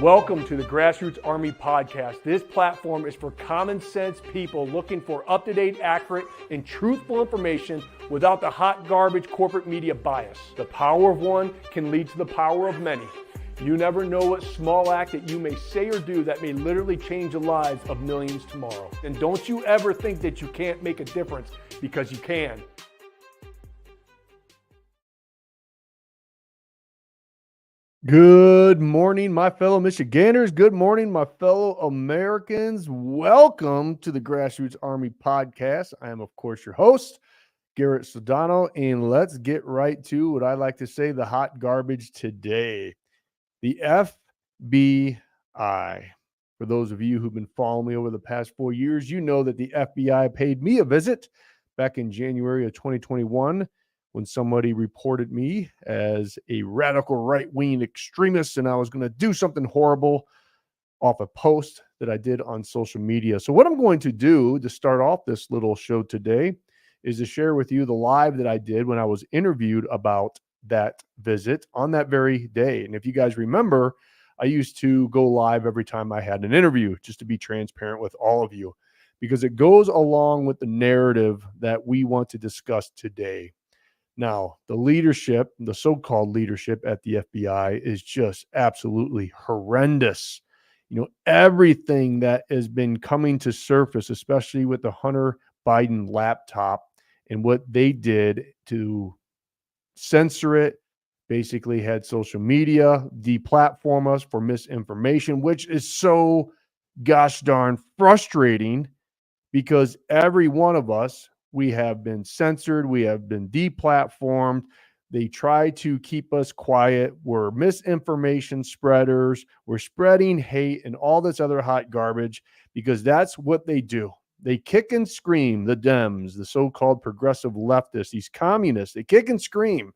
Welcome to the Grassroots Army Podcast. This platform is for common sense people looking for up-to-date, accurate, and truthful information without the hot garbage corporate media bias. The power of one can lead to the power of many. You never know what small act that you may say or do that may literally change the lives of millions tomorrow. And don't you ever think that you can't make a difference, because you can. Good morning, my fellow Michiganders. Good morning, my fellow Americans. Welcome to the Grassroots Army Podcast. I am, of course, your host, Garrett Sodano, and let's get right to what I like to say, the hot garbage today. The FBI. For those of you who've been following me over the past 4 years, you know that the FBI paid me a visit back in January of 2021 when somebody reported me as a radical right-wing extremist and I was going to do something horrible off a post that I did on social media. So what I'm going to do to start off this little show today is to share with you the live that I did when I was interviewed about that visit on that very day. And if you guys remember, I used to go live every time I had an interview, just to be transparent with all of you, because it goes along with the narrative that we want to discuss today. Now, the leadership, the so-called leadership at the FBI is just absolutely horrendous. You know, everything that has been coming to surface, especially with the Hunter Biden laptop and what they did to censor it, basically had social media deplatform us for misinformation, which is so gosh darn frustrating because every one of us, we have been censored. We have been deplatformed. They try to keep us quiet. We're misinformation spreaders. We're spreading hate and all this other hot garbage because that's what they do. They kick and scream, the Dems, the so-called progressive leftists, these communists, they kick and scream.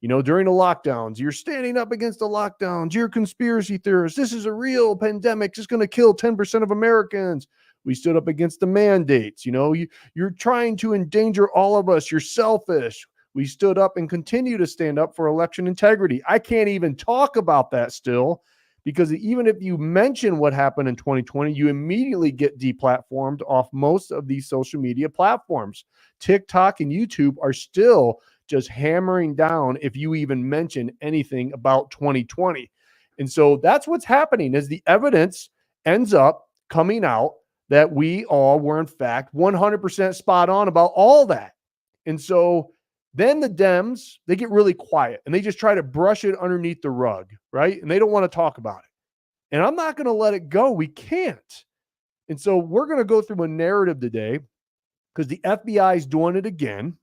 You know, during the lockdowns, you're standing up against the lockdowns. You're conspiracy theorists. This is a real pandemic. It's going to kill 10% of Americans. We stood up against the mandates. You know, you're trying to endanger all of us. You're selfish. We stood up and continue to stand up for election integrity. I can't even talk about that still because even if you mention what happened in 2020, you immediately get deplatformed off most of these social media platforms. TikTok and YouTube are still just hammering down if you even mention anything about 2020. And so that's what's happening as the evidence ends up coming out that we all were in fact 100% spot on about all that. And so then the Dems, they get really quiet and they just try to brush it underneath the rug, right? And they don't want to talk about it. And I'm not going to let it go. We can't. And so we're going to go through a narrative today because the FBI is doing it again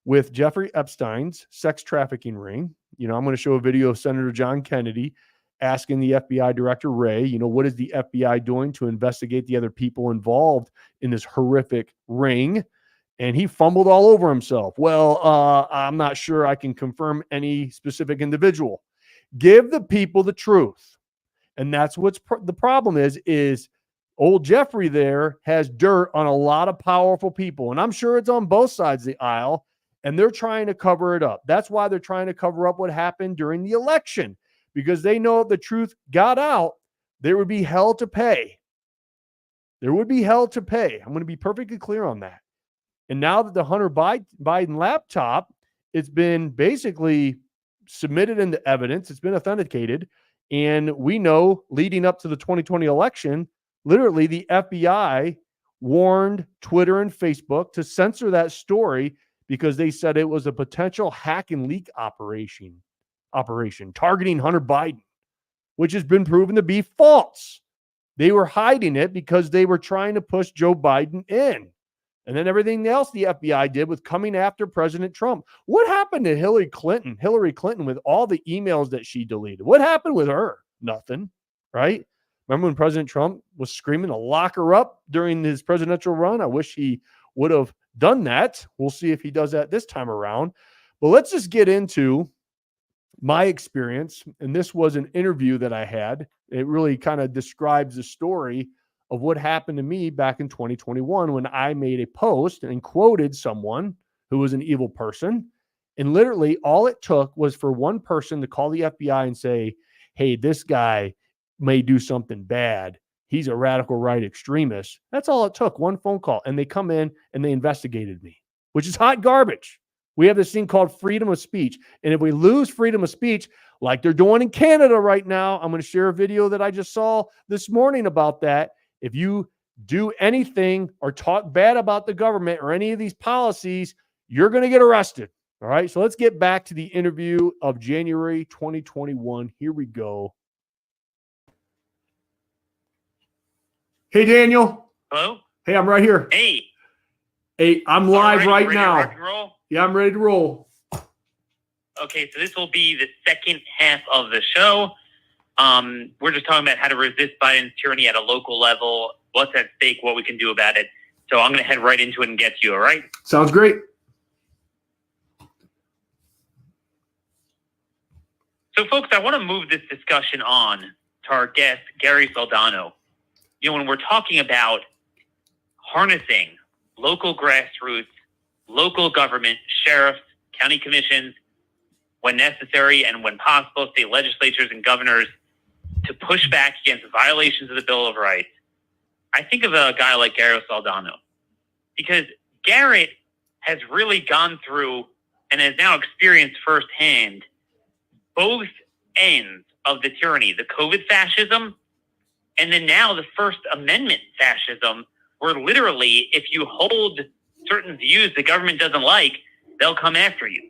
with Jeffrey Epstein's sex trafficking ring. You know, I'm going to show a video of Senator John Kennedy asking the FBI director, Wray, you know, what is the FBI doing to investigate the other people involved in this horrific ring? And he fumbled all over himself. Well, I'm not sure I can confirm any specific individual. Give the people the truth. And that's what's the problem is old Jeffery there has dirt on a lot of powerful people. And I'm sure it's on both sides of the aisle. And they're trying to cover it up. That's why they're trying to cover up what happened during the election. Because they know if the truth got out, there would be hell to pay. There would be hell to pay. I'm going to be perfectly clear on that. And now that the Hunter Biden laptop, it's been basically submitted into evidence. It's been authenticated. And we know leading up to the 2020 election, literally the FBI warned Twitter and Facebook to censor that story because they said it was a potential hack and leak operation targeting Hunter Biden, which has been proven to be false. They were hiding it because they were trying to push Joe Biden in. And then everything else the FBI did with coming after President Trump. What happened to Hillary Clinton with all the emails that she deleted? What happened with her? Nothing, right? Remember when President Trump was screaming to lock her up during his presidential run? I wish he would have done that. We'll see if he does that this time around. But let's just get into my experience. And this was an interview that I had. It really kind of describes the story of what happened to me back in 2021 when I made a post and quoted someone who was an evil person. And literally all it took was for one person to call the FBI and say, hey, this guy may do something bad. He's a radical right extremist. That's all it took, one phone call. And they come in and they investigated me, which is hot garbage. We have this thing called freedom of speech. And if we lose freedom of speech, like they're doing in Canada right now, I'm going to share a video that I just saw this morning about that. If you do anything or talk bad about the government or any of these policies, you're going to get arrested. All right. So let's get back to the interview of January 2021. Here we go. Hey, Daniel. Hello? Hey, I'm right here. Hey. Hey, I'm live right now. Rock and roll? Yeah, I'm ready to roll. Okay, so this will be the second half of the show. We're just talking about how to resist Biden's tyranny at a local level, what's at stake, what we can do about it. So I'm going to head right into it and get to you, all right? Sounds great. So, folks, I want to move this discussion on to our guest, Gary Soldano. You know, when we're talking about harnessing local grassroots, local government, sheriffs, county commissions, when necessary and when possible, state legislatures and governors to push back against violations of the Bill of Rights, I think of a guy like Gary Soldano, because Garrett has really gone through and has now experienced firsthand both ends of the tyranny, the COVID fascism, and then now the First Amendment fascism, where literally if you hold certain views the government doesn't like, they'll come after you.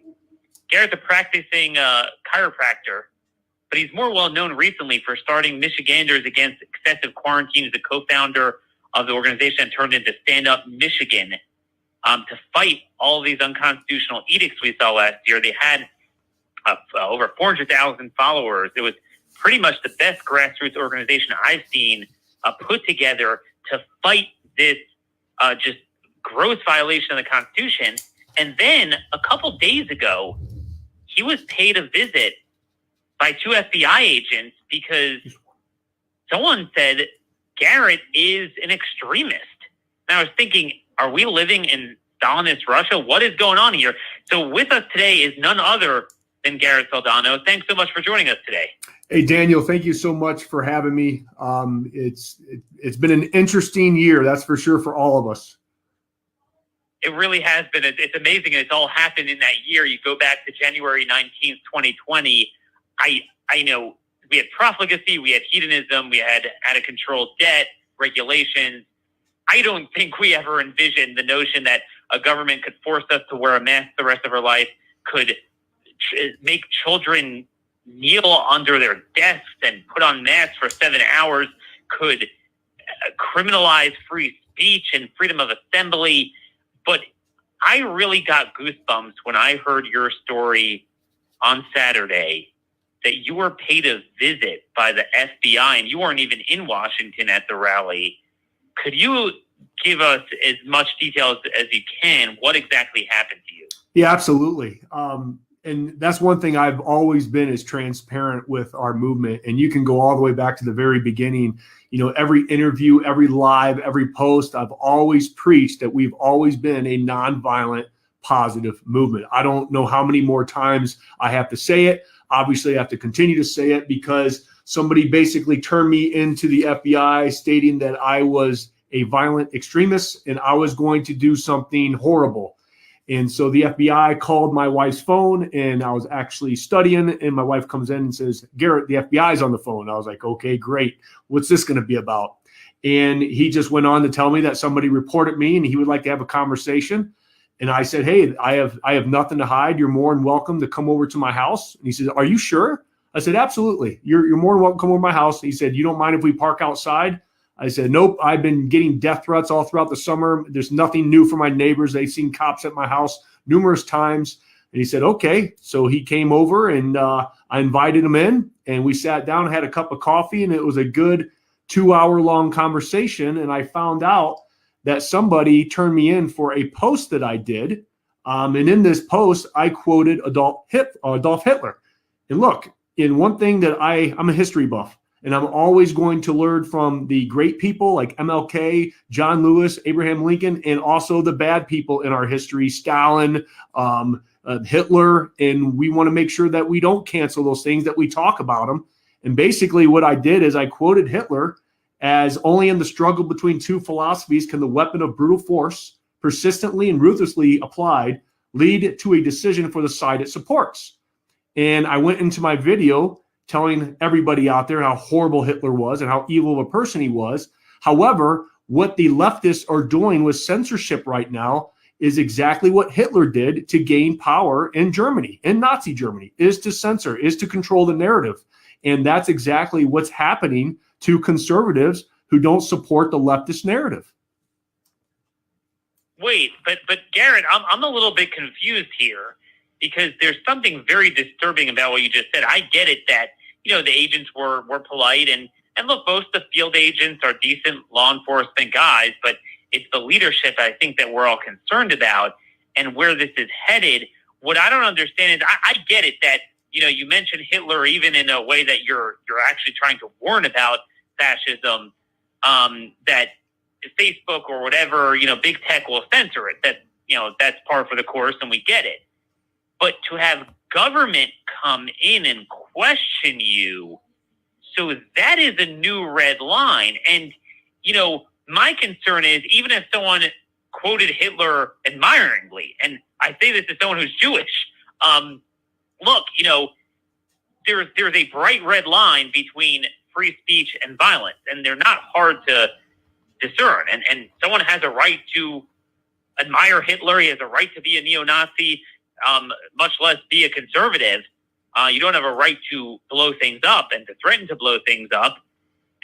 Garrett's a practicing chiropractor, but he's more well known recently for starting Michiganders Against Excessive Quarantine as a co-founder of the organization that turned into Stand Up Michigan to fight all of these unconstitutional edicts we saw last year. They had over 400,000 followers. It was pretty much the best grassroots organization I've seen put together to fight this just gross violation of the Constitution. And then a couple days ago, he was paid a visit by 2 FBI agents because someone said Garrett is an extremist. And I was thinking, are we living in Stalinist Russia? What is going on here? So with us today is none other than Garrett Soldano. Thanks so much for joining us today. Hey, Daniel, thank you so much for having me. It's been an interesting year, that's for sure, for all of us. It really has been. It's amazing. It's all happened in that year. You go back to January 19th, 2020. I know we had profligacy, we had hedonism, we had out-of-control debt, regulations. I don't think we ever envisioned the notion that a government could force us to wear a mask the rest of our life, could make children kneel under their desks and put on masks for 7 hours, could criminalize free speech and freedom of assembly. But I really got goosebumps when I heard your story on Saturday that you were paid a visit by the FBI and you weren't even in Washington at the rally. Could you give us as much details as you can? What exactly happened to you? Yeah, absolutely. And that's one thing I've always been is transparent with our movement. And you can go all the way back to the very beginning. You know, every interview, every live, every post, I've always preached that we've always been a nonviolent, positive movement. I don't know how many more times I have to say it. Obviously, I have to continue to say it because somebody basically turned me into the FBI stating that I was a violent extremist and I was going to do something horrible. And so the FBI called my wife's phone and I was actually studying and my wife comes in and says, Garrett, the FBI is on the phone. I was like, okay, great. What's this going to be about? And he just went on to tell me that somebody reported me and he would like to have a conversation. And I said, hey, I have nothing to hide. You're more than welcome to come over to my house. And he said, are you sure? I said, absolutely. You're more than welcome to come over to my house. And he said, you don't mind if we park outside? I said, nope, I've been getting death threats all throughout the summer. There's nothing new from my neighbors. They've seen cops at my house numerous times. And he said, okay. So he came over and I invited him in and we sat down, had a cup of coffee, and it was a good 2-hour-long conversation. And I found out that somebody turned me in for a post that I did. And in this post, I quoted Adolf Hitler. And look, in one thing that I'm a history buff. And I'm always going to learn from the great people like MLK, John Lewis, Abraham Lincoln, and also the bad people in our history, Stalin, Hitler. And we want to make sure that we don't cancel those things, that we talk about them. And basically what I did is I quoted Hitler as only in the struggle between two philosophies can the weapon of brutal force, persistently and ruthlessly applied, lead to a decision for the side it supports. And I went into my video telling everybody out there how horrible Hitler was and how evil of a person he was. However, what the leftists are doing with censorship right now is exactly what Hitler did to gain power in Germany, in Nazi Germany, is to censor, is to control the narrative. And that's exactly what's happening to conservatives who don't support the leftist narrative. Wait, but Garrett, I'm a little bit confused here because there's something very disturbing about what you just said. I get it that, the agents were polite and look, most of the field agents are decent law enforcement guys, but it's the leadership I think that we're all concerned about and where this is headed. What I don't understand is I get it that, you mentioned Hitler even in a way that you're actually trying to warn about fascism, that Facebook or whatever, big tech will censor it. That, that's par for the course and we get it. But to have government come in and question you, so that is a new red line. And, my concern is even if someone quoted Hitler admiringly, and I say this as someone who's Jewish, look, there's a bright red line between free speech and violence, and they're not hard to discern. And someone has a right to admire Hitler. He has a right to be a neo-Nazi, much less be a conservative. You don't have a right to blow things up and to threaten to blow things up.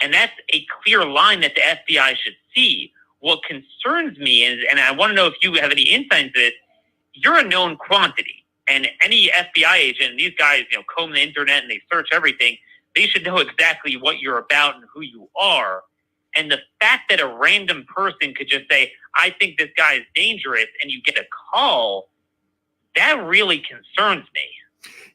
And that's a clear line that the FBI should see. What concerns me is, and I want to know if you have any insight into this, you're a known quantity. And any FBI agent, these guys, comb the internet and they search everything, they should know exactly what you're about and who you are. And the fact that a random person could just say, I think this guy is dangerous, and you get a call, that really concerns me.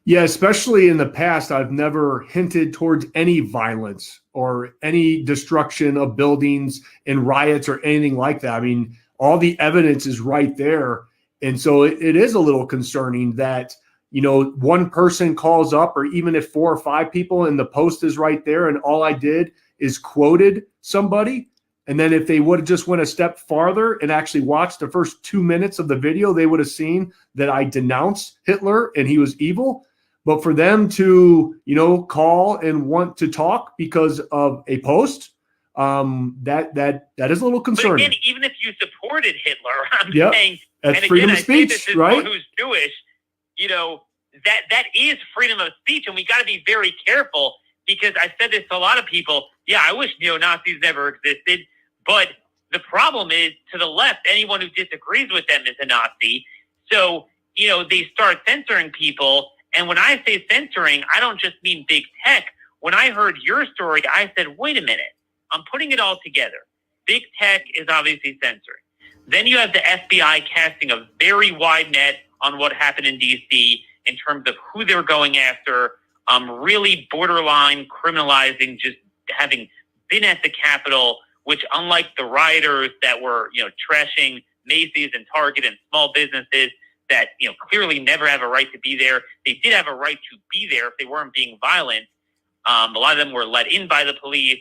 Yeah, especially in the past, I've never hinted towards any violence or any destruction of buildings and riots or anything like that. I mean, all the evidence is right there. And so it is a little concerning that, one person calls up, or even if 4 or 5 people, and the post is right there, and all I did is quoted somebody. And then if they would have just went a step farther and actually watched the first 2 minutes of the video, they would have seen that I denounced Hitler and he was evil. But for them to, call and want to talk because of a post, that is a little concerning. But again, even if you supported Hitler, I'm saying, that's and freedom again, of speech, I say this as right? someone who's Jewish, that is freedom of speech, and we got to be very careful because I've said this to a lot of people. Yeah, I wish neo-Nazis never existed, but the problem is to the left, anyone who disagrees with them is a Nazi. So, they start censoring people. And when I say censoring, I don't just mean big tech. When I heard your story, I said, wait a minute, I'm putting it all together. Big tech is obviously censoring. Then you have the FBI casting a very wide net on what happened in D.C. in terms of who they're going after, really borderline criminalizing just having been at the Capitol, which unlike the rioters that were, trashing Macy's and Target and small businesses, that, clearly never have a right to be there. They did have a right to be there if they weren't being violent. A lot of them were let in by the police,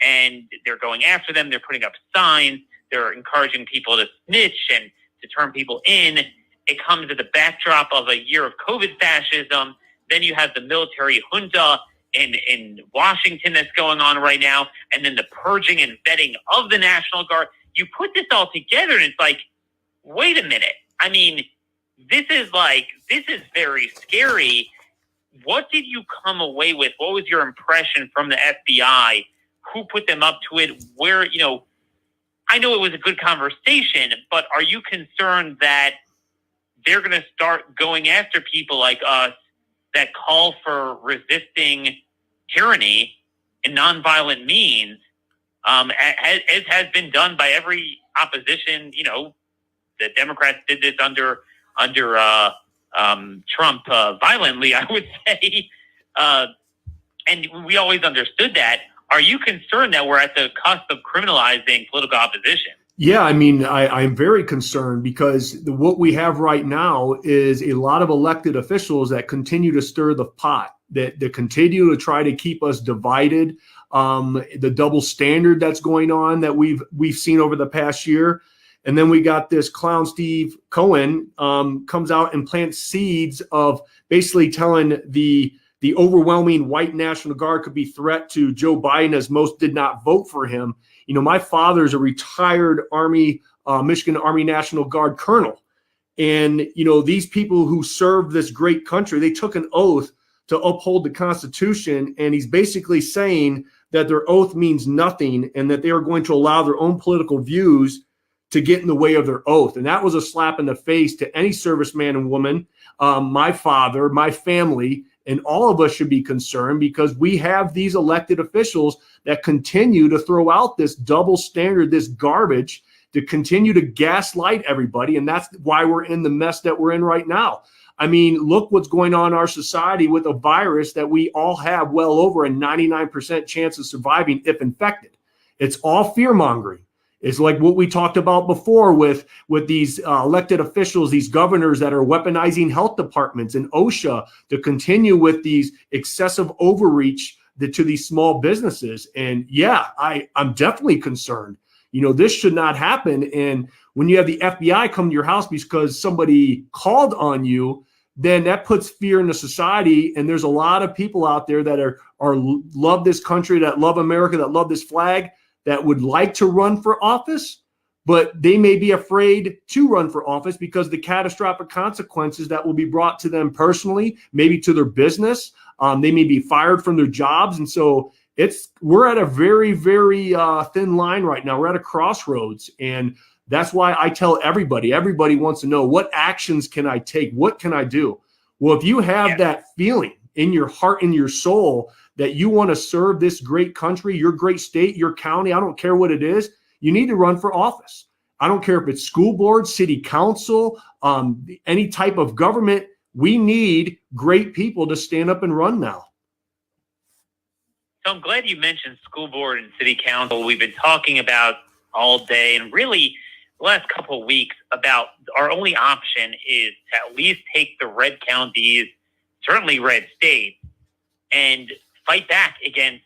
and they're going after them. They're putting up signs. They're encouraging people to snitch and to turn people in. It comes at the backdrop of a year of COVID fascism. Then you have the military junta in Washington that's going on right now, and then the purging and vetting of the National Guard. You put this all together, and it's like, wait a minute. I mean, this is very scary. What did you come away with? What was your impression from the FBI? Who put them up to it? Where, I know it was a good conversation, but are you concerned that they're going to start going after people like us that call for resisting tyranny in nonviolent means, as has been done by every opposition? The Democrats did this under Trump violently, I would say. And we always understood that. Are you concerned that we're at the cusp of criminalizing political opposition? Yeah, I mean, I'm very concerned because what we have right now is a lot of elected officials that continue to stir the pot, that continue to try to keep us divided. The double standard that's going on that we've seen over the past year, and then we got this clown Steve Cohen comes out and plants seeds of basically telling the overwhelming white National Guard could be threat to Joe Biden, as most did not vote for him. You know, my father's a retired Army, Michigan Army National Guard colonel. And, you know, these people who served this great country, they took an oath to uphold the Constitution. And he's basically saying that their oath means nothing and that they are going to allow their own political views to get in the way of their oath. And that was a slap in the face to any serviceman and woman, my father, my family, and all of us should be concerned because we have these elected officials that continue to throw out this double standard, this garbage, to continue to gaslight everybody. And that's why we're in the mess that we're in right now. I mean, look what's going on in our society with a virus that we all have well over a 99% chance of surviving if infected. It's all fear mongering. It's like what we talked about before with these elected officials, these governors that are weaponizing health departments and OSHA to continue with these excessive overreach to these small businesses. And yeah, I'm definitely concerned. You know, this should not happen. And when you have the FBI come to your house because somebody called on you, then that puts fear into society. And there's a lot of people out there that are love this country, that love America, that love this flag, that would like to run for office, but they may be afraid to run for office because the catastrophic consequences that will be brought to them personally, maybe to their business. They may be fired from their jobs. And so we're at a very, very thin line right now. We're at a crossroads. And that's why I tell everybody wants to know, what actions can I take? What can I do? Well, if you have that feeling in your heart, in your soul, that you want to serve this great country, your great state, your county, I don't care what it is, you need to run for office. I don't care if it's school board, city council, any type of government. We need great people to stand up and run now. So I'm glad you mentioned school board and city council. We've been talking about all day, and really the last couple of weeks, about our only option is to at least take the red counties, certainly red states, and fight back against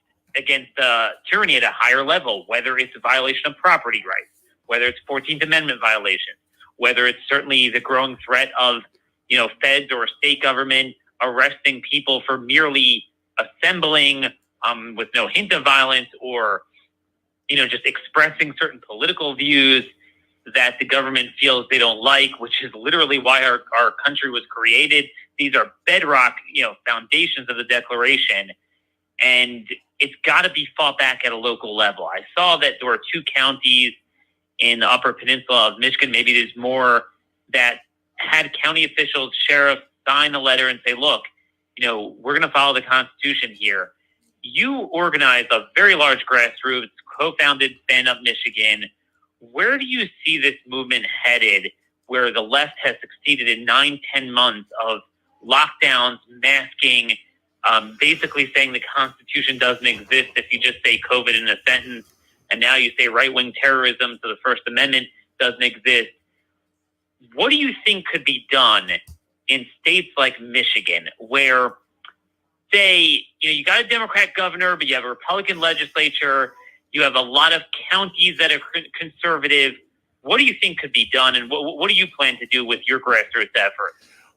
tyranny at a higher level, whether it's a violation of property rights, whether it's 14th Amendment violations, whether it's certainly the growing threat of, you know, feds or state government arresting people for merely assembling with no hint of violence, or, you know, just expressing certain political views that the government feels they don't like, which is literally why our country was created. These are bedrock, you know, foundations of the Declaration. And it's got to be fought back at a local level. I saw that there were 2 counties in the Upper Peninsula of Michigan, maybe there's more, that had county officials, sheriffs sign a letter and say, look, you know, we're going to follow the Constitution here. You organized a very large grassroots, co-founded Stand Up Michigan. Where do you see this movement headed, where the left has succeeded in 9-10 months of lockdowns, masking, basically saying the Constitution doesn't exist if you just say COVID in a sentence, and now you say right-wing terrorism, so the First Amendment doesn't exist. What do you think could be done in states like Michigan, where, say, you know, you got a Democrat governor, but you have a Republican legislature, you have a lot of counties that are conservative? What do you think could be done, and what do you plan to do with your grassroots effort?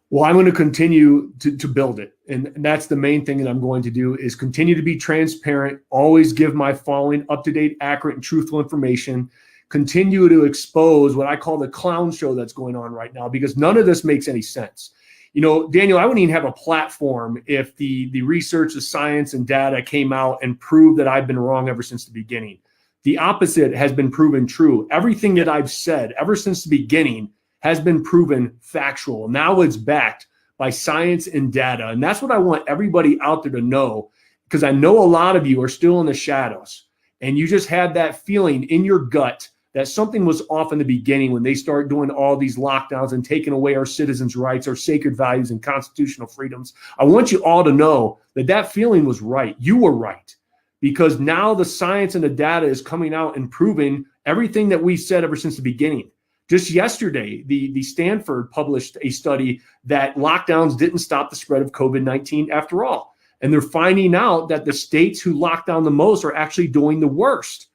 Well, I'm going to continue to build it. And that's the main thing that I'm going to do, is continue to be transparent, always give my following up-to-date, accurate, and truthful information, continue to expose what I call the clown show that's going on right now, because none of this makes any sense. You know, Daniel, I wouldn't even have a platform if the research, the science, and data came out and proved that I've been wrong ever since the beginning. The opposite has been proven true. Everything that I've said ever since the beginning has been proven factual. Now it's backed by science and data. And that's what I want everybody out there to know, because I know a lot of you are still in the shadows, and you just had that feeling in your gut that something was off in the beginning when they started doing all these lockdowns and taking away our citizens' rights, our sacred values, and constitutional freedoms. I want you all to know that that feeling was right. You were right, because now the science and the data is coming out and proving everything that we said ever since the beginning. Just yesterday, the Stanford published a study that lockdowns didn't stop the spread of COVID-19 after all. And they're finding out that the states who lock down the most are actually doing the worst.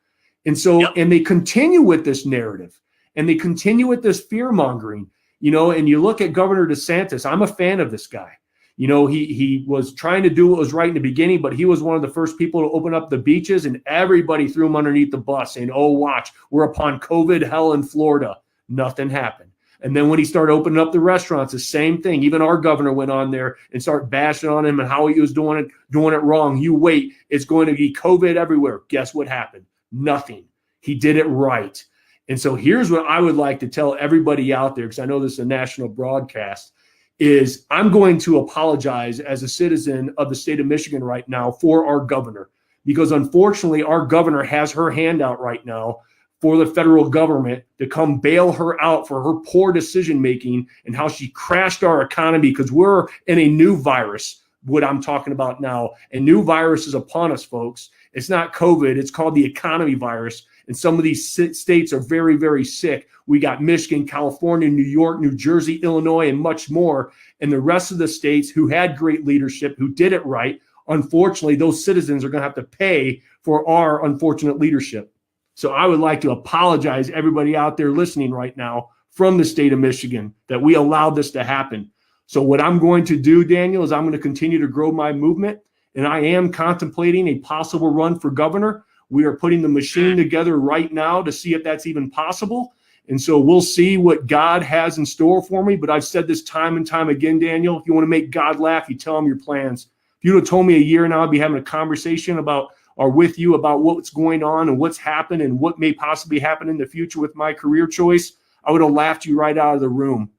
And so, and they continue with this narrative and they continue with this fear mongering, and you look at Governor DeSantis. I'm a fan of this guy. He was trying to do what was right in the beginning, but he was one of the first people to open up the beaches and everybody threw him underneath the bus saying, oh, watch, we're upon COVID hell in Florida. Nothing happened. And then when he started opening up the restaurants, the same thing. Even our governor went on there and started bashing on him and how he was doing it wrong. You wait, it's going to be COVID everywhere. Guess what happened? Nothing. He did it right. And so here's what I would like to tell everybody out there, because I know this is a national broadcast, is I'm going to apologize as a citizen of the state of Michigan right now for our governor, because unfortunately our governor has her hand out right now for the federal government to come bail her out for her poor decision-making and how she crashed our economy, because we're in a new virus, what I'm talking about now. A new virus is upon us, folks. It's not COVID. It's called the economy virus. And some of these states are very, very sick. We got Michigan, California, New York, New Jersey, Illinois, and much more. And the rest of the states who had great leadership, who did it right, unfortunately, those citizens are going to have to pay for our unfortunate leadership. So I would like to apologize to everybody out there listening right now from the state of Michigan that we allowed this to happen. So what I'm going to do, Daniel, is I'm going to continue to grow my movement, and I am contemplating a possible run for governor. We are putting the machine together right now to see if that's even possible. And so we'll see what God has in store for me. But I've said this time and time again, Daniel, if you want to make God laugh, you tell him your plans. If you would have told me a year now, I'd be having a conversation about or with you about what's going on and what's happened and what may possibly happen in the future with my career choice, I would have laughed you right out of the room.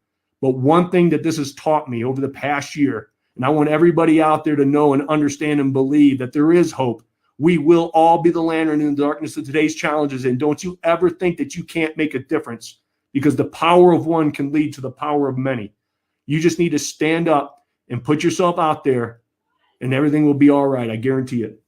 But one thing that this has taught me over the past year, and I want everybody out there to know and understand and believe that there is hope. We will all be the lantern in the darkness of today's challenges. And don't you ever think that you can't make a difference, because the power of one can lead to the power of many. You just need to stand up and put yourself out there, and everything will be all right. I guarantee it.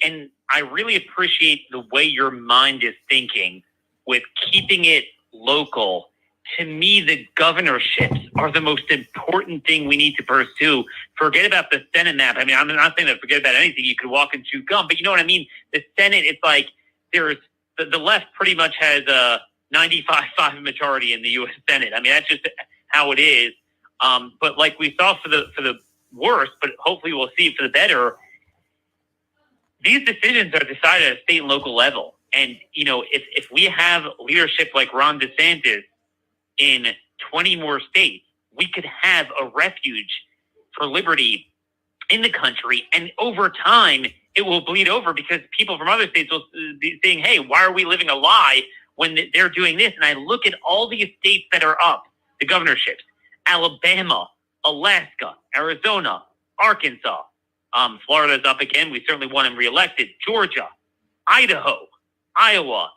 And I really appreciate the way your mind is thinking with keeping it local. To me, the governorships are the most important thing we need to pursue. Forget about the Senate map. I mean, I'm not saying that forget about anything. You could walk and chew gum, but you know what I mean? The Senate, it's like there's the left pretty much has a 95-5 majority in the U.S. Senate. I mean, that's just how it is. But like we saw for the worst, but hopefully we'll see it for the better. These decisions are decided at a state and local level. And, if we have leadership like Ron DeSantis in 20 more states, we could have a refuge for liberty in the country. And over time, it will bleed over, because people from other states will be saying, hey, why are we living a lie when they're doing this? And I look at all these states that are up, the governorships: Alabama, Alaska, Arizona, Arkansas. Florida's up again. We certainly want him reelected. Georgia, Idaho, Iowa.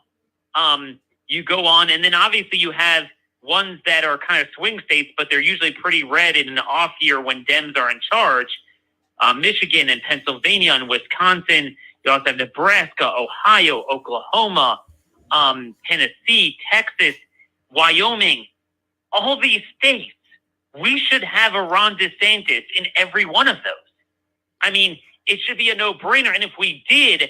You go on, and then obviously you have ones that are kind of swing states, but they're usually pretty red in an off year when Dems are in charge. Michigan and Pennsylvania and Wisconsin. You also have Nebraska, Ohio, Oklahoma, Tennessee, Texas, Wyoming. All these states. We should have a Ron DeSantis in every one of those. I mean, it should be a no-brainer. And if we did,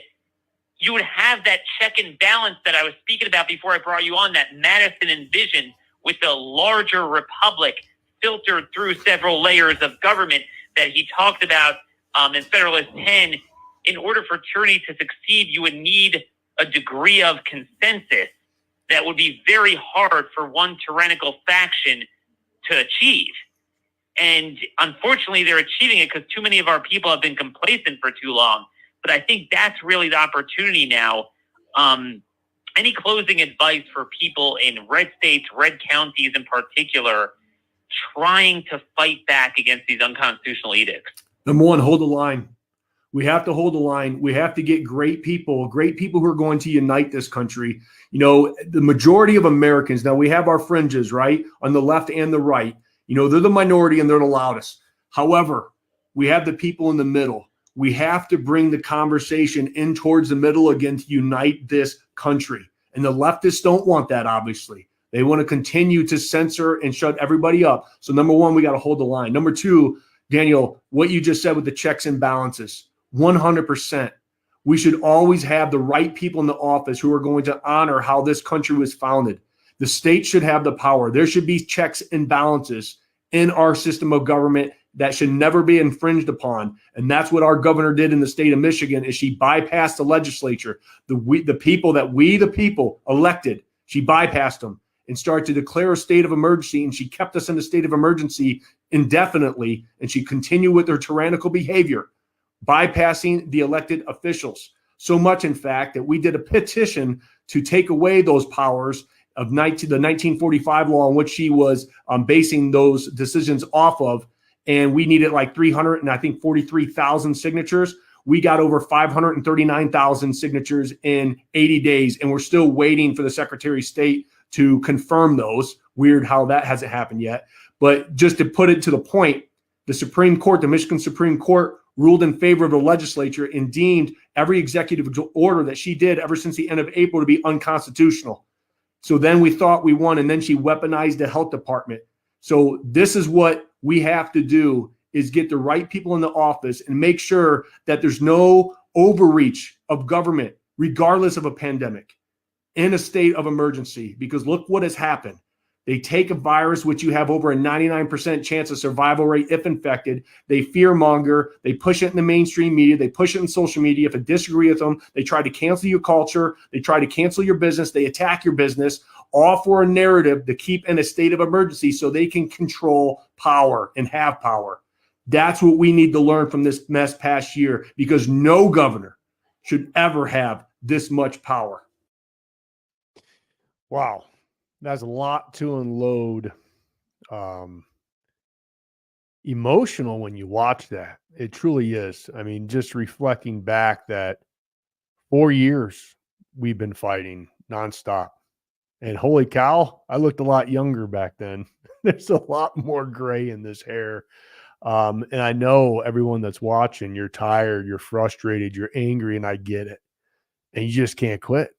you would have that check and balance that I was speaking about before I brought you on, that Madison envisioned, with the larger republic filtered through several layers of government that he talked about in Federalist 10. In order for tyranny to succeed, you would need a degree of consensus that would be very hard for one tyrannical faction to achieve. And unfortunately, they're achieving it because too many of our people have been complacent for too long. But I think that's really the opportunity now. Any closing advice for people in red states, red counties in particular, trying to fight back against these unconstitutional edicts? Number one, hold the line. We have to hold the line. We have to get great people who are going to unite this country. The majority of Americans, now we have our fringes, right, on the left and the right. They're the minority and they're the loudest. However, we have the people in the middle. We have to bring the conversation in towards the middle again to unite this country. And the leftists don't want that, obviously. They want to continue to censor and shut everybody up. So number one, we got to hold the line. Number two, Daniel, what you just said with the checks and balances, 100%. We should always have the right people in the office who are going to honor how this country was founded. The state should have the power. There should be checks and balances in our system of government that should never be infringed upon. And that's what our governor did in the state of Michigan, is she bypassed the legislature, the people that we, the people, elected. She bypassed them and started to declare a state of emergency, and she kept us in a state of emergency indefinitely, and she continued with her tyrannical behavior, bypassing the elected officials. So much, in fact, that we did a petition to take away those powers of the 1945 law in which she was basing those decisions off of. And we needed like 43,000 signatures. We got over 539,000 signatures in 80 days, and we're still waiting for the Secretary of State to confirm those. Weird how that hasn't happened yet. But just to put it to the point, the Supreme Court, the Michigan Supreme Court, ruled in favor of the legislature and deemed every executive order that she did ever since the end of April to be unconstitutional. So then we thought we won, and then she weaponized the health department. So this is what we have to do, is get the right people in the office and make sure that there's no overreach of government, regardless of a pandemic, in a state of emergency. Because look what has happened. They take a virus, which you have over a 99% chance of survival rate if infected. They fearmonger. They push it in the mainstream media. They push it in social media. If you disagree with them, they try to cancel your culture. They try to cancel your business. They attack your business, all for a narrative to keep in a state of emergency so they can control power and have power. That's what we need to learn from this mess past year, because no governor should ever have this much power. Wow. That's a lot to unload. Emotional when you watch that. It truly is. I mean, just reflecting back that 4 years we've been fighting nonstop. And holy cow, I looked a lot younger back then. There's a lot more gray in this hair. And I know everyone that's watching, you're tired, you're frustrated, you're angry, and I get it. And you just can't quit.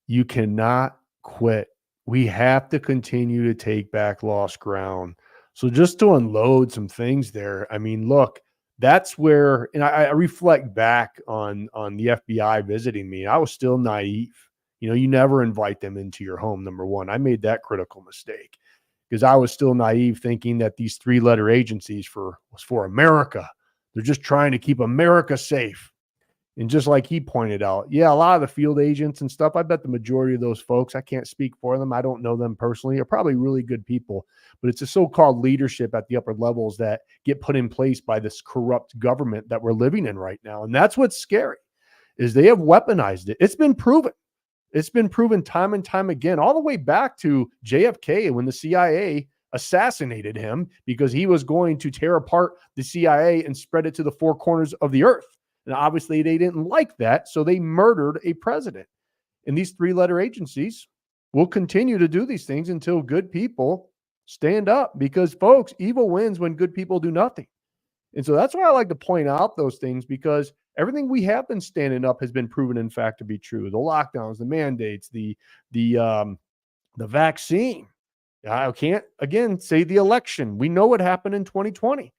You cannot quit. We have to continue to take back lost ground. So just to unload some things there, I mean, look, that's where, and I reflect back on the FBI visiting me. I was still naive. You know, you never invite them into your home, number one. I made that critical mistake because I was still naive, thinking that these three-letter agencies was for America. They're just trying to keep America safe. And just like he pointed out, yeah, a lot of the field agents and stuff, I bet the majority of those folks, I can't speak for them, I don't know them personally, are probably really good people. But it's a so-called leadership at the upper levels that get put in place by this corrupt government that we're living in right now. And that's what's scary, is they have weaponized it. It's been proven. It's been proven time and time again, all the way back to JFK when the CIA assassinated him because he was going to tear apart the CIA and spread it to the four corners of the earth. And obviously they didn't like that, so they murdered a president. And these three-letter agencies will continue to do these things until good people stand up, because, folks, evil wins when good people do nothing. And so that's why I like to point out those things, because everything we have been standing up has been proven, in fact, to be true. The lockdowns, the mandates, the vaccine. I can't, again, say the election. We know what happened in 2020.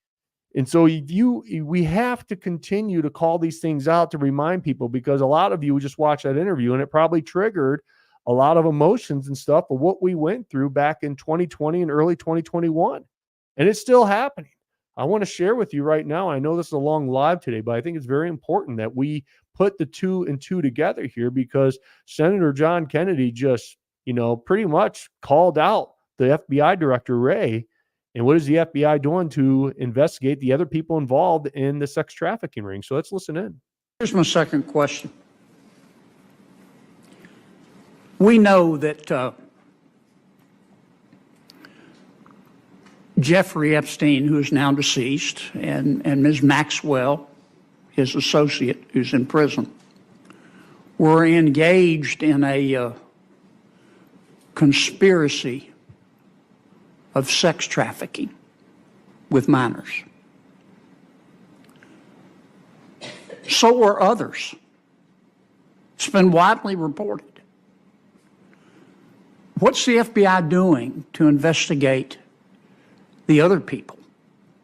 And so we have to continue to call these things out to remind people, because a lot of you just watched that interview and it probably triggered a lot of emotions and stuff of what we went through back in 2020 and early 2021. And it's still happening. I want to share with you right now. I know this is a long live today, but I think it's very important that we put the two and two together here, because Senator John Kennedy just, pretty much called out the FBI director, Wray. And what is the FBI doing to investigate the other people involved in the sex trafficking ring? So let's listen in. Here's my second question. We know that Jeffrey Epstein, who is now deceased, and Ms. Maxwell, his associate, who's in prison, were engaged in a conspiracy of sex trafficking with minors. So are others. It's been widely reported. What's the FBI doing to investigate the other people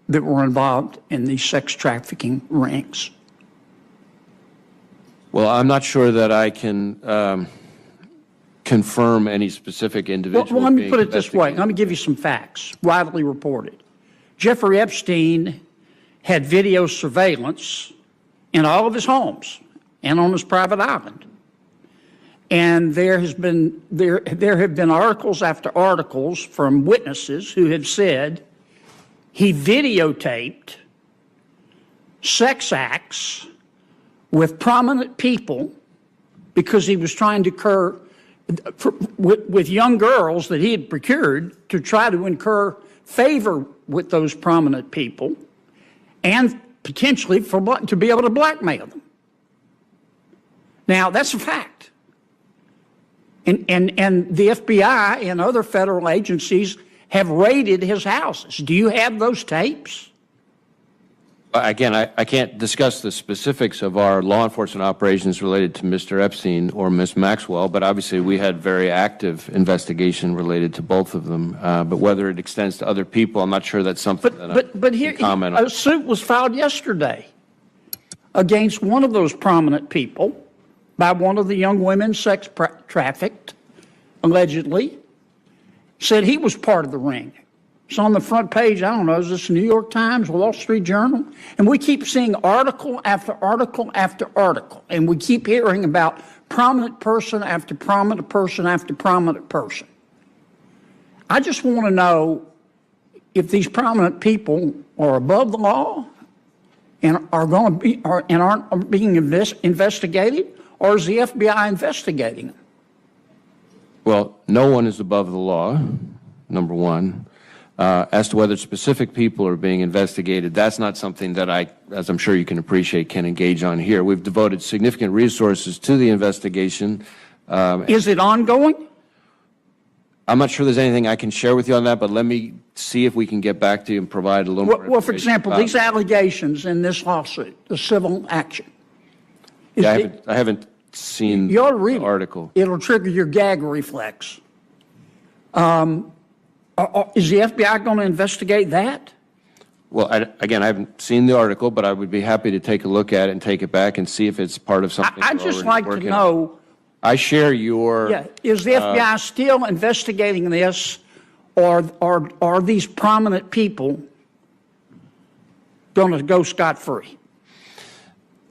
that were involved in these sex trafficking rings? Well, I'm not sure that I can confirm any specific individual. Well, let me put it this way. Let me give you some facts, widely reported. Jeffrey Epstein had video surveillance in all of his homes and on his private island. And there have been articles after articles from witnesses who have said he videotaped sex acts with prominent people because he was trying to with young girls that he had procured to try to incur favor with those prominent people and potentially to be able to blackmail them. Now, that's a fact. And the FBI and other federal agencies have raided his houses. Do you have those tapes? Again, I can't discuss the specifics of our law enforcement operations related to Mr. Epstein or Ms. Maxwell, but obviously we had very active investigation related to both of them. But whether it extends to other people, I'm not sure that's something that I can comment on. A suit was filed yesterday against one of those prominent people by one of the young women sex trafficked, allegedly, said he was part of the ring. It's on the front page. I don't know, is this the New York Times, Wall Street Journal? And we keep seeing article after article after article. And we keep hearing about prominent person after prominent person after prominent person. I just want to know if these prominent people are above the law and are going to be and aren't being investigated, or is the FBI investigating them? Well, no one is above the law, number one. As to whether specific people are being investigated, that's not something that I, as I'm sure you can appreciate, can engage on here. We've devoted significant resources to the investigation. Is it ongoing? I'm not sure there's anything I can share with you on that, but let me see if we can get back to you and provide a little more information. Well, for example, these allegations in this lawsuit, the civil action. Yeah, I haven't seen you ought to read the article. It'll trigger your gag reflex. Is the FBI going to investigate that? Well, again, I haven't seen the article, but I would be happy to take a look at it and take it back and see if it's part of something. I'd just like to know. I share your. Yeah, is the FBI still investigating this, or are these prominent people going to go scot-free?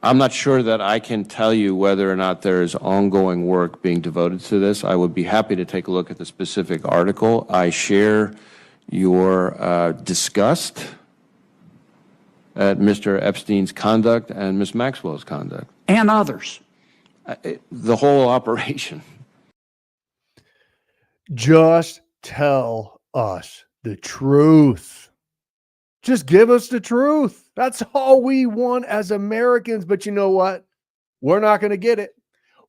I'm not sure that I can tell you whether or not there is ongoing work being devoted to this. I would be happy to take a look at the specific article. I share your disgust at Mr. Epstein's conduct and Ms. Maxwell's conduct. And others. The whole operation. Just tell us the truth. Just give us the truth. That's all we want as Americans. But you know what? We're not going to get it.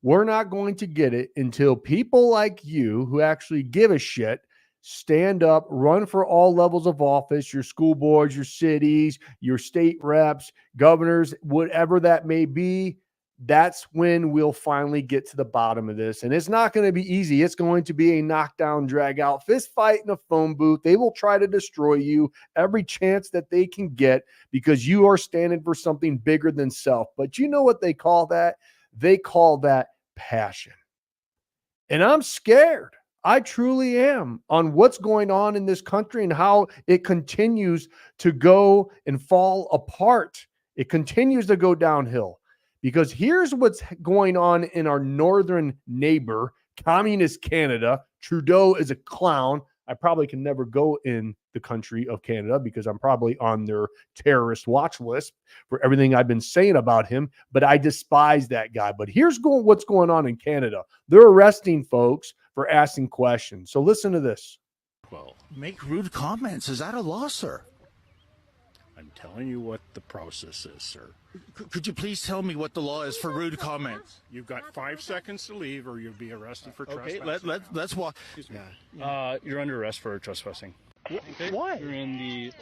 We're not going to get it until people like you who actually give a shit stand up, run for all levels of office, your school boards, your cities, your state reps, governors, whatever that may be. That's when we'll finally get to the bottom of this. And it's not going to be easy. It's going to be a knockdown, drag out, fist fight in a phone booth. They will try to destroy you every chance that they can get because you are standing for something bigger than self. But you know what they call that? They call that passion. And I'm scared. I truly am on what's going on in this country and how it continues to go and fall apart. It continues to go downhill. Because here's what's going on in our northern neighbor, communist Canada. Trudeau is a clown. I probably can never go in the country of Canada because I'm probably on their terrorist watch list for everything I've been saying about him. But I despise that guy. But here's what's going on in Canada. They're arresting folks for asking questions. So listen to this. Well, make rude comments. Is that a law, sir? I'm telling you what the process is, sir. Could you please tell me what the law is for rude comments? You've got 5 seconds to leave or you'll be arrested for trespassing. Okay, let's walk. You're under arrest for trespassing. Why? You're in the...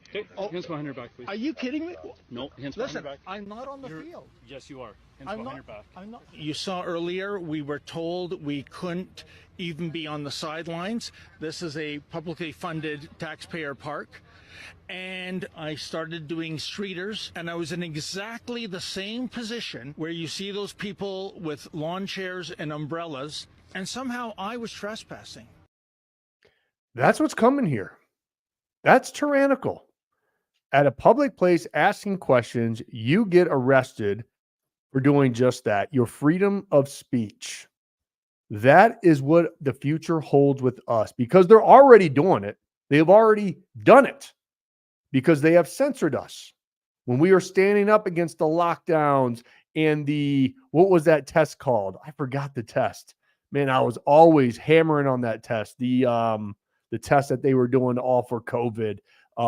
Okay, hands behind your back, please. Are you kidding me? No, hands behind Listen, your back. I'm not on the field. Yes, you are. Hands I'm behind not. your back. I'm not. You saw earlier, we were told we couldn't even be on the sidelines. This is a publicly funded taxpayer park. And I started doing streeters, and I was in exactly the same position where you see those people with lawn chairs and umbrellas, and somehow I was trespassing. That's what's coming here. That's tyrannical. At a public place asking questions, you get arrested for doing just that. Your freedom of speech. That is what the future holds with us because they're already doing it. They've already done it because they have censored us. When we are standing up against the lockdowns and what was that test called? I forgot the test. Man, I was always hammering on that test. The test that they were doing all for COVID,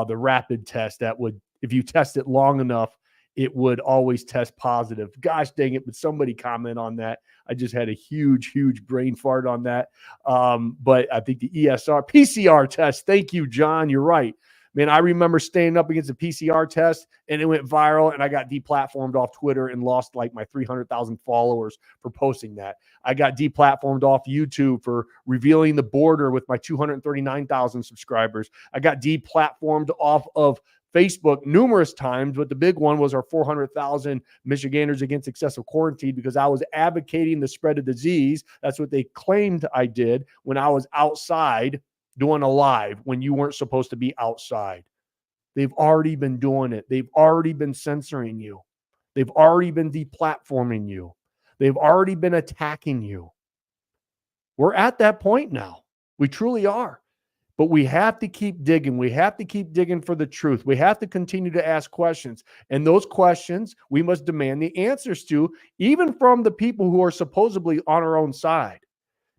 the rapid test that would, if you test it long enough, it would always test positive. Gosh dang it. But somebody comment on that. I just had a huge brain fart on that. But I think the PCR test. Thank you, John. You're right. Man, I remember staying up against a PCR test and it went viral and I got deplatformed off Twitter and lost like my 300,000 followers for posting that. I got deplatformed off YouTube for revealing the border with my 239,000 subscribers. I got deplatformed off of Facebook numerous times, but the big one was our 400,000 Michiganders against excessive quarantine because I was advocating the spread of disease. That's what they claimed I did when I was outside doing a live when you weren't supposed to be outside. They've already been doing it. They've already been censoring you. They've already been deplatforming you. They've already been attacking you. We're at that point now. We truly are. But we have to keep digging. We have to keep digging for the truth. We have to continue to ask questions. And those questions we must demand the answers to, even from the people who are supposedly on our own side.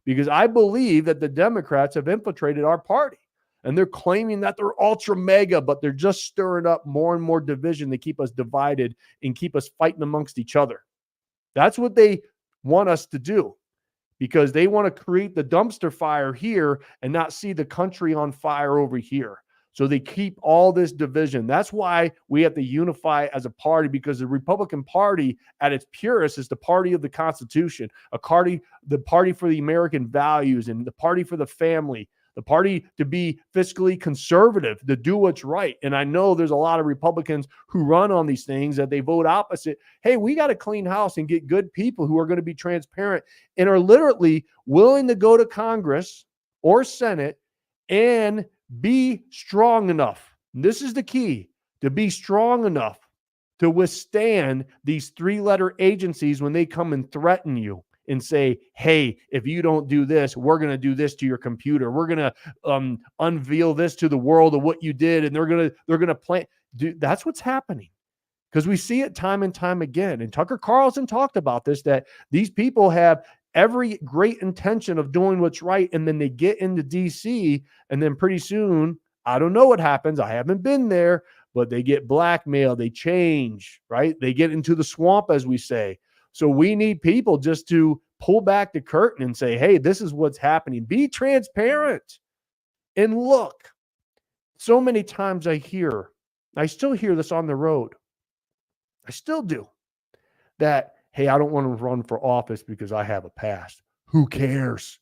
Because I believe that the Democrats have infiltrated our party. And they're claiming that they're ultra mega, but they're just stirring up more and more division to keep us divided and keep us fighting amongst each other. That's what they want us to do. Because they want to create the dumpster fire here and not see the country on fire over here. So they keep all this division. That's why we have to unify as a party, because the Republican Party at its purest is the party of the Constitution, the party for the American values and the party for the family, the party to be fiscally conservative, to do what's right. And I know there's a lot of Republicans who run on these things that they vote opposite. Hey, we got to clean house and get good people who are going to be transparent and are literally willing to go to Congress or Senate and be strong enough. This is the key, to be strong enough to withstand these three-letter agencies when they come and threaten you and say, hey, if you don't do this, we're going to do this to your computer. We're going to unveil this to the world of what you did. And they're going to plan. That's what's happening, because we see it time and time again. And Tucker Carlson talked about this, that these people have every great intention of doing what's right. And then they get into DC and then pretty soon, I don't know what happens. I haven't been there, but they get blackmailed. They change, right? They get into the swamp, as we say. So we need people just to pull back the curtain and say, hey, this is what's happening. Be transparent. And look, so many times I still hear this on the road. I still do. That, hey, I don't want to run for office because I have a past. Who cares?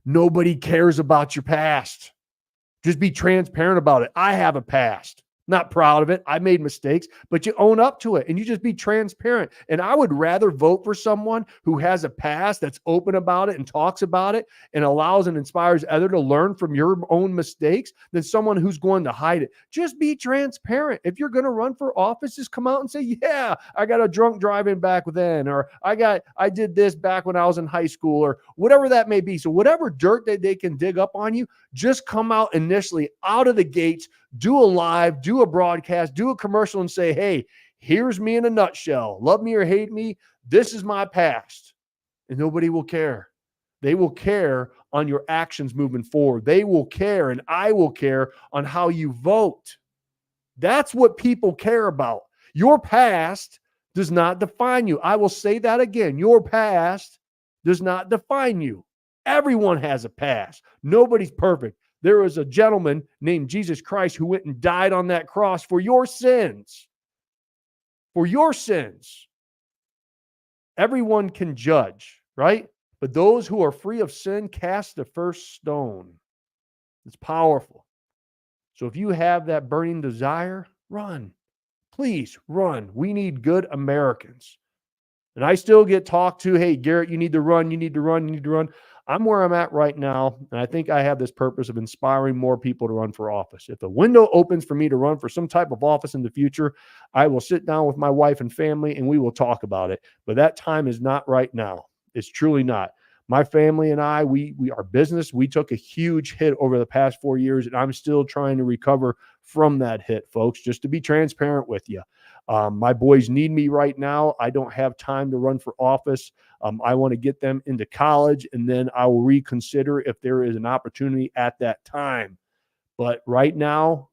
Nobody cares about your past. Just be transparent about it. I have a past. Not proud of it. I made mistakes, but you own up to it and you just be transparent. And I would rather vote for someone who has a past, that's open about it and talks about it and allows and inspires others to learn from your own mistakes than someone who's going to hide it. Just be transparent. If you're going to run for office, just come out and say, yeah, I got a drunk driving back then, or I did this back when I was in high school, or whatever that may be. So whatever dirt that they can dig up on you, just come out initially out of the gates, do a live, do a broadcast, do a commercial and say, hey, here's me in a nutshell. Love me or hate me. This is my past. And nobody will care. They will care on your actions moving forward. They will care, and I will care on how you vote. That's what people care about. Your past does not define you. I will say that again. Your past does not define you. Everyone has a past. Nobody's perfect. There is a gentleman named Jesus Christ who went and died on that cross for your sins. For your sins. Everyone can judge, right? But those who are free of sin cast the first stone. It's powerful. So if you have that burning desire, run. Please run. We need good Americans. And I still get talked to, hey, Garrett, you need to run, you need to run, you need to run. I'm where I'm at right now, and I think I have this purpose of inspiring more people to run for office. If the window opens for me to run for some type of office in the future, I will sit down with my wife and family, and we will talk about it. But that time is not right now. It's truly not. My family and I, our business, we took a huge hit over the past 4 years, and I'm still trying to recover from that hit, folks, just to be transparent with you. My boys need me right now. I don't have time to run for office. I want to get them into college, and then I will reconsider if there is an opportunity at that time. But right now,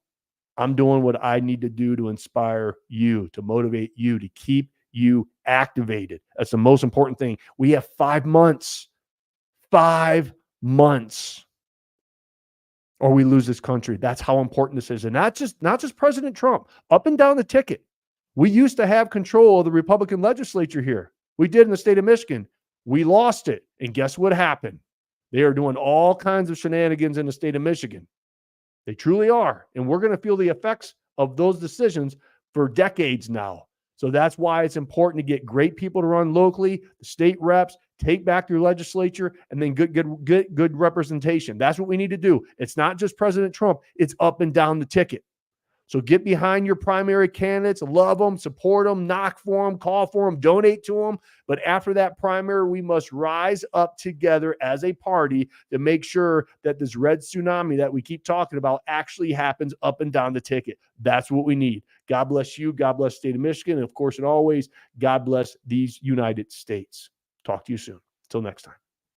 I'm doing what I need to do to inspire you, to motivate you, to keep you activated. That's the most important thing. We have 5 months. 5 months. Or we lose this country. That's how important this is. And not just President Trump. Up and down the ticket. We used to have control of the Republican legislature here. We did in the state of Michigan. We lost it. And guess what happened? They are doing all kinds of shenanigans in the state of Michigan. They truly are. And we're going to feel the effects of those decisions for decades now. So that's why it's important to get great people to run locally, the state reps, take back your legislature, and then good representation. That's what we need to do. It's not just President Trump. It's up and down the ticket. So get behind your primary candidates, love them, support them, knock for them, call for them, donate to them. But after that primary, we must rise up together as a party to make sure that this red tsunami that we keep talking about actually happens up and down the ticket. That's what we need. God bless you. God bless the state of Michigan. And of course, and always, God bless these United States. Talk to you soon. Until next time.